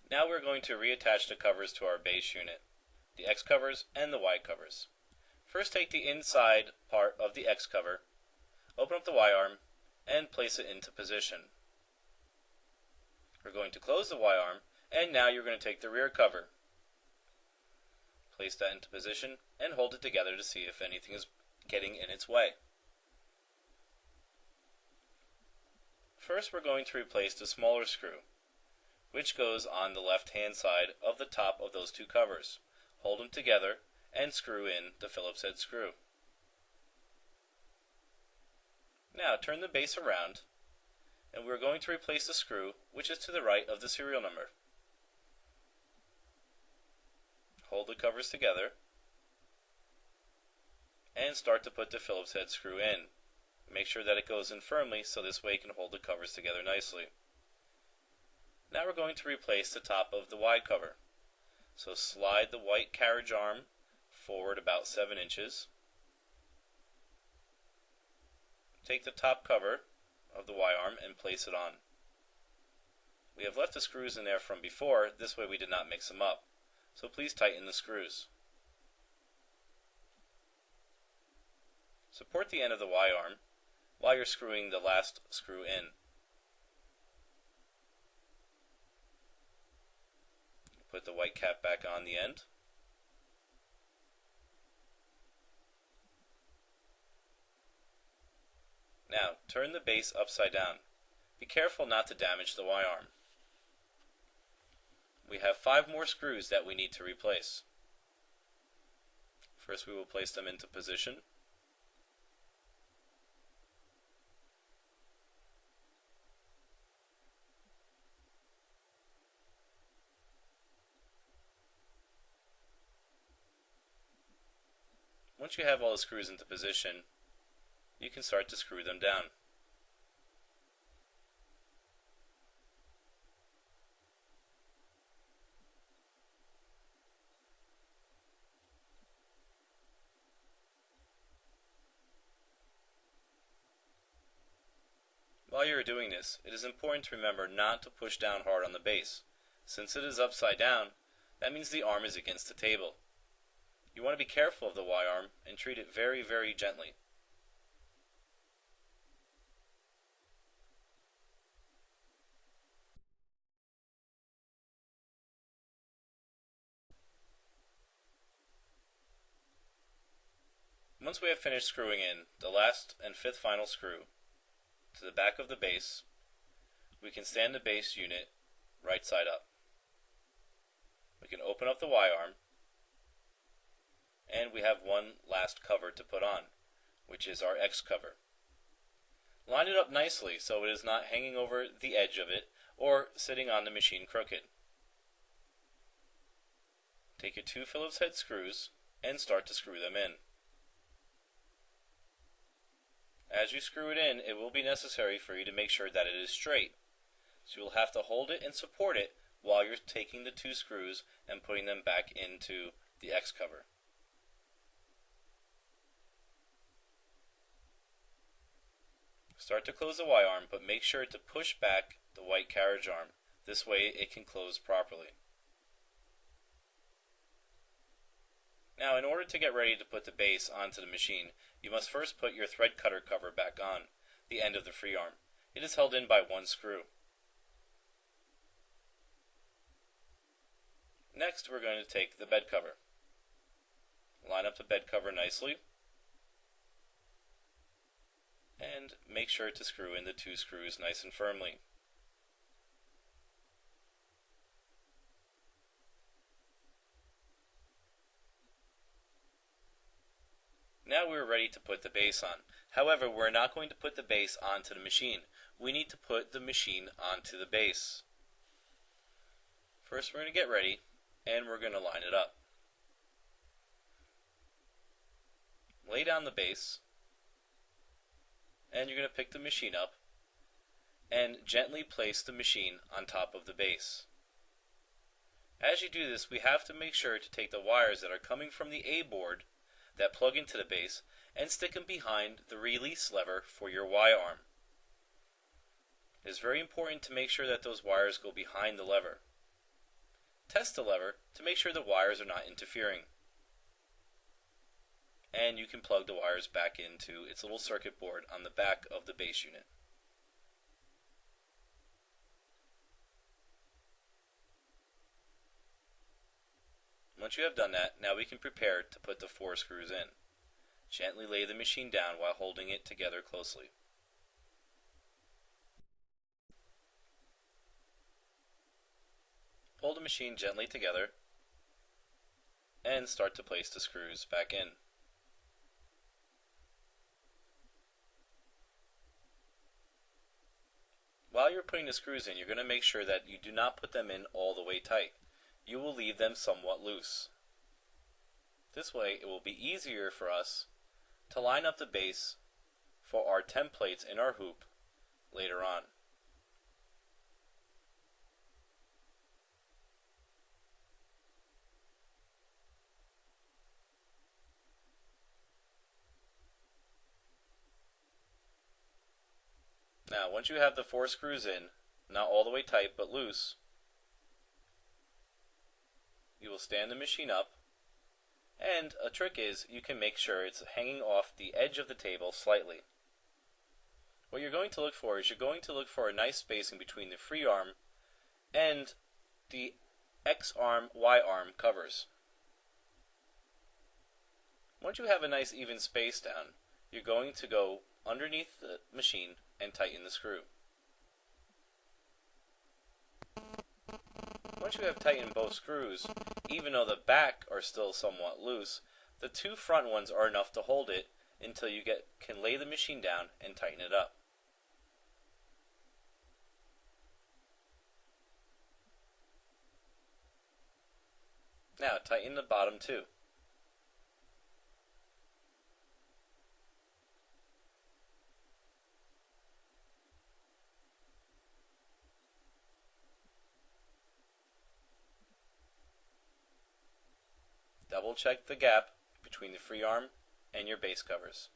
Now we're going to reattach the covers to our base unit, the X covers and the Y covers. First, take the inside part of the X cover, open up the Y arm, and place it into position. We're going to close the Y arm, and now you're going to take the rear cover. Place that into position and hold it together to see if anything is getting in its way. First, we're going to replace the smaller screw, which goes on the left-hand side of the top of those two covers. Hold them together and screw in the Phillips head screw. Now turn the base around, and we're going to replace the screw which is to the right of the serial number. Hold the covers together and start to put the Phillips head screw in. Make sure that it goes in firmly so this way you can hold the covers together nicely. Now we're going to replace the top of the Y cover. So slide the white carriage arm forward about 7 inches. Take the top cover of the Y arm and place it on. We have left the screws in there from before, this way we did not mix them up. So please tighten the screws. Support the end of the Y arm while you're screwing the last screw in. Put the white cap back on the end. Now, turn the base upside down. Be careful not to damage the Y arm. We have 5 more screws that we need to replace. First, we will place them into position. Once you have all the screws into position, you can start to screw them down. While you are doing this, it is important to remember not to push down hard on the base. Since it is upside down, that means the arm is against the table. You want to be careful of the Y arm and treat it very, very gently. Once we have finished screwing in the last and 5th final screw to the back of the base, we can stand the base unit right side up. We can open up the Y arm, and we have one last cover to put on, which is our X cover. Line it up nicely so it is not hanging over the edge of it or sitting on the machine crooked. Take your 2 Phillips head screws and start to screw them in. As you screw it in, it will be necessary for you to make sure that it is straight. So you will have to hold it and support it while you're taking the 2 screws and putting them back into the X cover. Start to close the Y arm, but make sure to push back the white carriage arm. This way it can close properly. Now, in order to get ready to put the base onto the machine, you must first put your thread cutter cover back on the end of the free arm. It is held in by 1 screw. Next, we're going to take the bed cover. Line up the bed cover nicely, and make sure to screw in the 2 screws nice and firmly. Now we're ready to put the base on. However, we're not going to put the base onto the machine. We need to put the machine onto the base. First, we're going to get ready, and we're going to line it up. Lay down the base, and you're going to pick the machine up and gently place the machine on top of the base. As you do this, we have to make sure to take the wires that are coming from the A board that plug into the base and stick them behind the release lever for your Y arm. It is very important to make sure that those wires go behind the lever. Test the lever to make sure the wires are not interfering. And you can plug the wires back into its little circuit board on the back of the base unit. Once you have done that, now we can prepare to put the 4 screws in. Gently lay the machine down while holding it together closely. Pull the machine gently together and start to place the screws back in. While you're putting the screws in, you're going to make sure that you do not put them in all the way tight. You will leave them somewhat loose. This way, it will be easier for us to line up the base for our templates in our hoop later on. Now, once you have the 4 screws in, not all the way tight but loose, you will stand the machine up, and a trick is you can make sure it's hanging off the edge of the table slightly. What you're going to look for is you're going to look for a nice spacing between the free arm and the X arm, Y arm covers. Once you have a nice even space down, you're going to go underneath the machine and tighten the screw. Once you have tightened both screws, even though the back are still somewhat loose, the 2 front ones are enough to hold it until you can lay the machine down and tighten it up. Now tighten the bottom 2. Double check the gap between the free arm and your base covers.